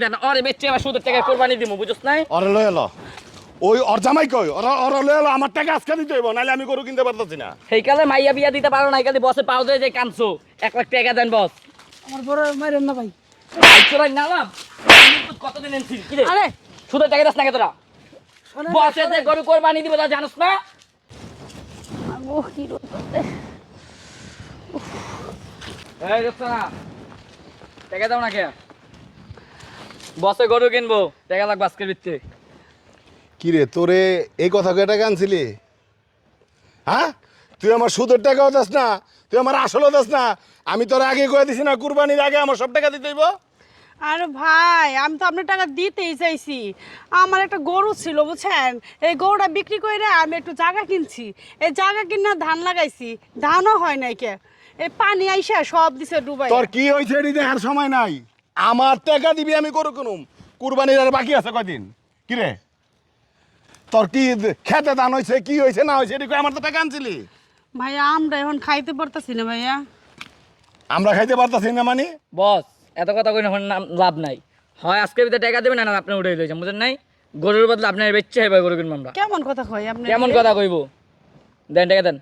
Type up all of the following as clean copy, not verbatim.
দেন ওরে বেচে আবার সুদের টাকা কোরবানি দিমু বুঝছস নাই? ওরে লয়ে এলো ওই ওর জামাই কই ওরা লয়ে এলো আমার টাকা আজকে দিতে হইব নাহলে আমি গরু কিনতে পারতাছি না। সেই কালে মাইয়া বিয়া দিতে পারো না, এই কালে বসে পাও দেয় যে কানছো 1 লাখ টাকা দেন বস। আমার বড় মাইরেন না ভাই। ভাই চলাই নালাম কতদিন এনছি কি রে? আরে সুদের টাকা দাস না কে তোরা? শোনেন বসে যে গরু কোরবানি দিব তা জানোস না? ও কি রোদে। এই রোসনা টাকা দাও না কে? বসে গরু কিনবো টাকা লাগবে আজকের ভিত্তি। কি রে তোরে এই কথা কয়ে টাকা আনছিলি? হ্যাঁ তুই আমার সুদের টাকাও দাস না, তুই আমার আসলও দাস না। আমি তোর আগে কয়ে দিছি না কুরবানির আগে আমার সব টাকা দিতে হইব। আরে ভাই আমি তো আপনার টাকা দিতেই চাইছি। আমার একটা গরু ছিল বুঝছেন, এই গরুটা বিক্রি করে আমি একটু জায়গা কিনছি। এই জায়গা কিনা ধান লাগাইছি, ধানও হয় নাই কে, এই পানি আইসা সব দিছে ডুবাই। তোর কি হয়েছে এটি দেখার সময় নাই। আমার টাকা দিবি আমি গরু কিনুম। কুরবানির আর বাকি আছে কয়দিন? কি রে তোর কি খেতে দান হয়েছে কি হয়েছে না হয়েছে এটি কই আমার তো টাকা আনছিলি। ভাইয়া আমরা এখন খাইতে পারতাছি না ভাইয়া। আমরা খাইতে পারতাছি না মানে? বস এত কথা কই না লাভ নাই। হয় আজকের ভিতরে টাকা দেবেন না আপনি উঠে দিয়েছেন বুঝেন নাই? গরুর বদলে আপনার বেচছে হবে গরু কিনবো আমরা। কেমন কথা কই আপনি? কেমন কথা কইব? দেন টাকা দেন।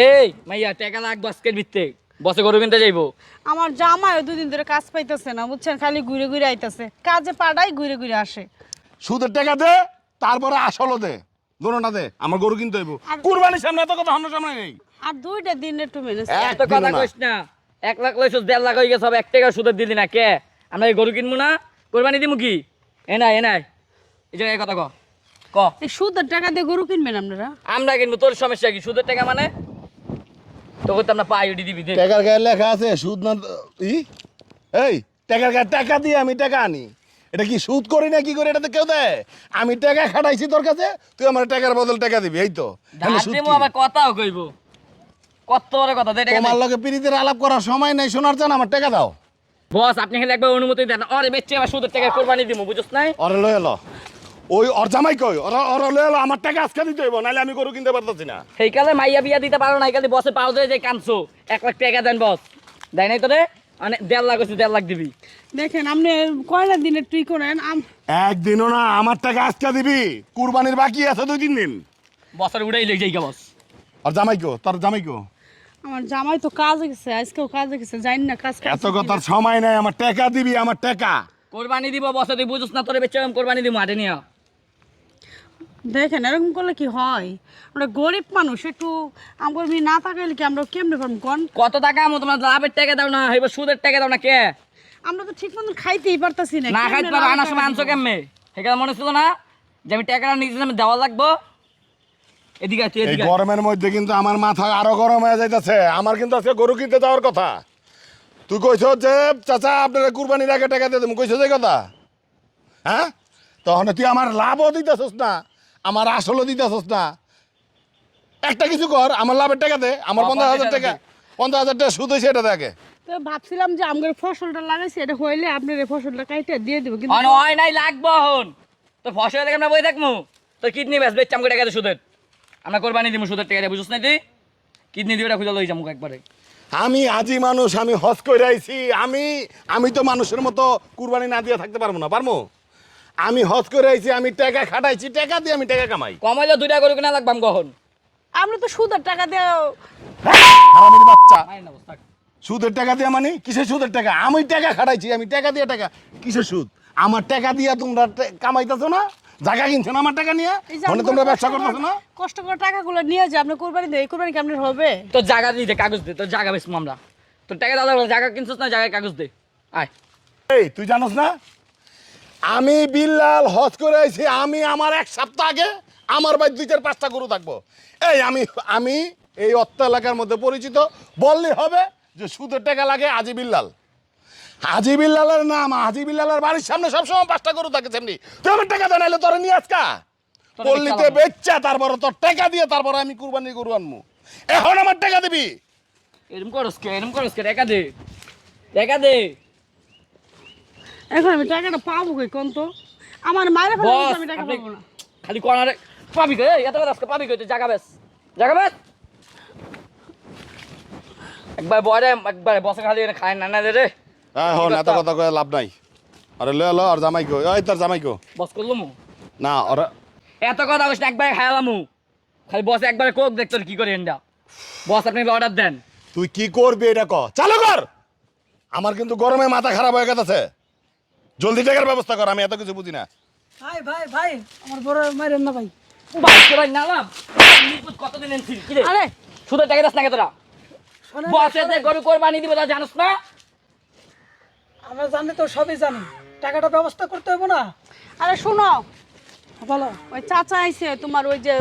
এই মাইয়া টাকা লাগবে আজকের ভিত্তে বসে গরু কিনতে যাইবো। আমার জামাই 2 দিন ধরে কাজ পাইতেছে না বুঝছেন, খালি ঘুরে ঘুরে আইতাছে, কাজে পাড়াই ঘুরে ঘুরে আসে। সুদের টাকা দে তারপরে আসলও দে, দোনোটা দে। আমার গরু কিনতে হইব। কুরবানির সামনে এত কথা হন্য সামনে নেই। আর 2টা দিন একটু মেনে এত কথা কইস না। 1 লাখ লইছস 1.5 লাখ হয়ে গেছে, সব 1 টাকা সুদের দিলি না কে? আমরা এই গরু কিনবো না কোরবানি দিমু কি? এ নাই এই যে এই কথা ক এই সুদের টাকা দিয়ে গরু কিনবেন আপনারা? আমরা কিনবো, তোর সমস্যা কি? সুদের টাকা মানে তোকে তো আমরা পাই ওটি দিবি দে। টাকার গায়ে লেখা আছে সুদ না এই টাকার গায়ে টাকা দিয়ে আমি টাকা আনি, এটা কি সুদ করি না কি করি? এটা তো কেউ দেয়? আমি টাকা খাটাইছি তোর কাছে, তুই আমার টাকার বদল টাকা দিবি, এই তো। তাহলে ধার সুদ দিমু কি? আবার কথাও কইব। কত বড় কথা দে টাকা তোমার দে। লগে পিরিতের আলাপ করার সময় নাই, শোনার চান আমার টাকা দাও। বস আপনি খালি একবার অনুমতি দেন, ওরে বেচে আবার সুদের টাকা কোরবানি দিমু বুঝছস নাই? ওরে লয়ে এলো ওই ওর জামাই কই ওরা লয়ে এলো আমার টাকা আজকে দিতে হইব নাহলে আমি গরু কিনতে পারতাছি না। সেই কালে মাইয়া বিয়া দিতে পারো না, এই কালে বসে পাও দেয় যে কানছো 1 লাখ টাকা দেন বস। দেয় নাই তোরে? মানে 1.5 লাখ হচ্ছে 1.5 লাখ দিবি। দেখেন আপনি কয়টা দিনে টুই করেন একদিনও না, আমার টাকা আজকে দিবি। কুরবানির বাকি আছে 2-3 দিন। বছর উড়াই লই যাই বস। আর জামাই কো? তোর জামাই কো? আমার জামাই তো কাজে গেছে, আজকেও কাজে গেছে, জানি না কাজ এত কথার সময় নাই, আমার টাকা দিবি, আমার টাকা। কোরবানি দিব বসে, তুই বুঝছ না? তোরে বেচে আমি কোরবানি দিব হাটে নিয়া। দেখেন এরকম করলে কি হয়? আমরা গরিব মানুষ, একটু আমার না তাকাইলে কি আমরা কেমনে পারবো কোন? কত টাকা আমো তোমার? লাভের টাকা দাও না, হইব সুদের টাকা দাও না কে? আমরা তো ঠিক মতন খাইতেই পারতাছি না। না খাইতে পারো, আনার সময় আনছো কেমনে? সেখানে মনে ছিল না যে আমি টাকাটা নিজে দেওয়া লাগবো? এদিকে আছে এই এদিকে। গরমের মধ্যে কিন্তু আমার মাথা আরো গরম হয়ে যাইতেছে। আমার কিন্তু আজকে গরু কিনতে যাওয়ার কথা। তুই কইছ যে চাচা আপনারা কুরবানির আগে টাকা দিয়ে দেবো, কইছ যে কথা? হ্যাঁ তখন তুই আমার লাভও দিতেছস না, আমার আসলও দিতেছস না। একটা কিছু কর, আমার লাভের টাকা দে। আমার 50,000 টাকা, 50,000 টাকা সুদ হয়েছে, এটা দেখে। তো ভাবছিলাম যে আমার ফসলটা লাগাইছি, এটা হইলে আপনার এই ফসলটা কাইটে দিয়ে দেবো, কিন্তু হয় নাই লাগবো হন তো ফসল দেখে আমরা বই দেখবো। তোর কিডনি বেশ বেচ আমাকে টাকা দে সুদের, আমরা কোরবানি দিব সুদের টাকা বুঝছ না? তুই কিডনি দিয়ে খুঁজে লই যাবো একবারে। আমি আজি মানুষ, আমি হজ করে আইছি। আমি তো মানুষের মতো কুরবানি না দিয়ে থাকতে পারবো না, পারবো? আমি হজ করে আইছি, আমি টাকা খাটাইছি, টাকা দিয়ে আমি টাকা কামাই। কমাইলে 2টা গরু কিনা লাগবাম গহন। আপনি তো সুদের টাকা দিয়ে হারামির বাচ্চা, মাইর না বস, থাক। সুদের টাকা দিয়ে মানে কিসের সুদের টাকা? আমি টাকা খাটাইছি, আমি টাকা দিয়ে টাকা, কিসের সুদ? আমার টাকা দিয়ে তোমরা কামাইতেছো না, জায়গা কিনছো না আমার টাকা নিয়ে, এই যে মানে আমরা তোমরা ব্যবসা করতেছো না। কষ্ট করে টাকাগুলো নিয়ে যে আপনি কোরবানি দেয়, এই কোরবানি কি আপনার হবে? তোর জায়গা দিতে কাগজ দে, তোর জায়গা বেশ আমরা তোর টাকা দাদা জায়গা কিনছিস না, জায়গায় কাগজ দে আয়। এই তুই জানোস না আমি বিল্লাল হজ করে আইছি। আমি আমার 1 সপ্তাহ আগে আমার ভাই 2-4-5টা গরু থাকবো। এই আমি এই অত্ত এলাকার মধ্যে পরিচিত, বললে হবে যে সুদের টাকা লাগে আজি বিল্লাল। হাজি বিল্লালের নাম, হাজি বিল্লালের বাড়ির সামনে সবসময় 5টা গরু থাকে। সেমনি তুই আমার টাকা জানাইলে তোরে নিয়ে আজকা পল্লীতে বেচ্চা, তারপর তোর টাকা দিয়ে তারপর আমি কুরবানির গরু আনবো। এখন আমার টাকা দিবি। এরম করস কে টাকা দে, টাকা দে। এখন আমি টাকাটা পাবো কই কোন? তো আমার মায়ের ফেলে বস আমি টাকা আপনি পাবো না। খালি কর্নারে পাবি কে? এত কথা আজকে পাবি কে? তুই জায়গা বেশ একবার বরে একবার বসে খালি খায় না না দে রে। এখন এত কথা কয়ে লাভ নাই, আরে লে লো আর জামাই কো ওই তোর জামাই কো বস করলো মু না ওরা এত কথা বলছ একবার খাইলামু খালি বস একবার কোক দেখতো কি করে এন্ডা বস আপনি অর্ডার দেন তুই কি করবি এটা ক চালু কর আমার কিন্তু গরমে মাথা খারাপ হয়ে গেছে জলদি টাকার ব্যবস্থা কর আমি এত কিছু বুঝি না ভাই ভাই ভাই আমার বড় মাইরেন না ভাই ভাই তোরা নালাম নিপুত কতদিন এনছিস কি রে আরে শুধু টাকা দাস না কে তোরা শোনেন, বসে যে গরু কোরবানি দিব তা জানোস না আমরা জানি তো সবই জানি টাকাটা ব্যবস্থা করতে হবে না আরে শোনো বলো ওই চাচা আইছে তোমার ওই যে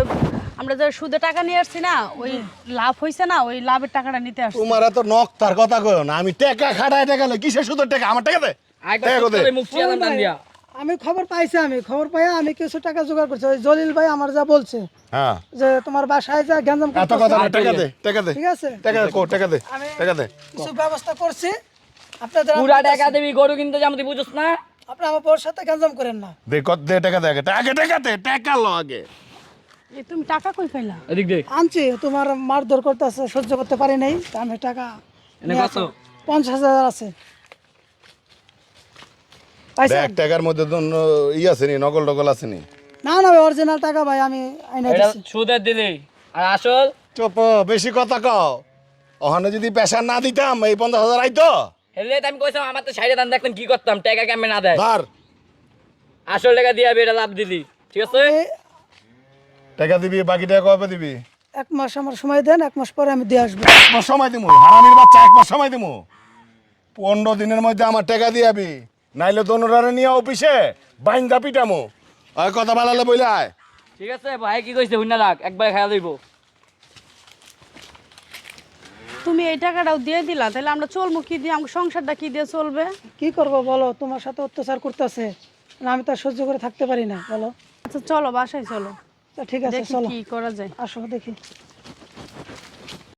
আমরা যে সুদে টাকা নিয়ে আসছি না ওই লাভ হইছে না ওই লাভের টাকাটা নিতে আসছি তোমার এত নক্তার কথা কয় না আমি টাকা খাটায় টাকা লই কিসের সুদের টাকা আমার টাকা দে টাকা কো দে আইবা মুফতি আলম দান দিয়া আমি খবর পাইছি আমি খবর পাই আমি কিছু টাকা জোগাড় করছি ওই জলিল ভাই আমার যা বলছে হ্যাঁ যে তোমার বাসায় যা গ্যাঞ্জাম এত কথা না করতেছে, টাকা দে টাকা দে ঠিক আছে টাকা কো টাকা দে আমি- টাকা দে কিছু ব্যবস্থা করছি আপনাদের পুরা টাকা দিবি গরু কিনতে যাম তুই বুঝছ না আপনি আমার বউর সাথে গ্যাঞ্জাম করেন না দে কত দে টাকা দে আগে টাকা দে টাকা লো আগে এই তুমি টাকা কই পাইলা এদিক দে আনছি তোমার মারধর করতেছে সহ্য করতে পারি নাই তা আমি টাকা এনে নিয়ে কত? আসি। 50,000 আছে পাইছেন? ব্যাগ টাকার মধ্যে তো ই আছে নি নকল টকল আছে নি না না অরিজিনাল টাকা ভাই আমি আইনা এটা দিচ্ছি সুদের দিলি আর আসল চুপ বেশি কথা কও ওখানে যদি পেশা না দিতাম এই 50,000 আইতো হেলে তো আমি কইছিলাম আমার তো সাইডে দান দেখতেন কি করতাম টাকা কেমনে না দেয় ধর আসল টাকা দিয়া বেটা লাভ দিলি ঠিক আছে এই টাকা দিবি বাকি টাকা কবে দিবি 1 মাস আমার সময় দেন 1 মাস পরে আমি দিয়ে আসবো 1 মাস সময় দিমু হারামির বাচ্চা 1 মাস সময় দিমু 15 দিনের মধ্যে আমার টাকা দিয়াবি নাইলে দোনোরারে নিয়ে অফিসে বাইন্দা পিটামু ওই কথা বালালে বইলে আয় ঠিক আছে ভাই কি কইছে হুইনা রাখ একবার খাইয়া লইব তুমি এই টাকাটাও দিয়ে দিলা তাহলে আমরা চলবো কি দিয়ে আমার সংসারটা কি দিয়ে চলবে কি করব বলো তোমার সাথে অত্যাচার করতেছে আমি তো আর সহ্য করে থাকতে পারি না বলো আচ্ছা চলো বাসায় চলো তা ঠিক আছে দেখি চলো কি করা যায় আসো দেখি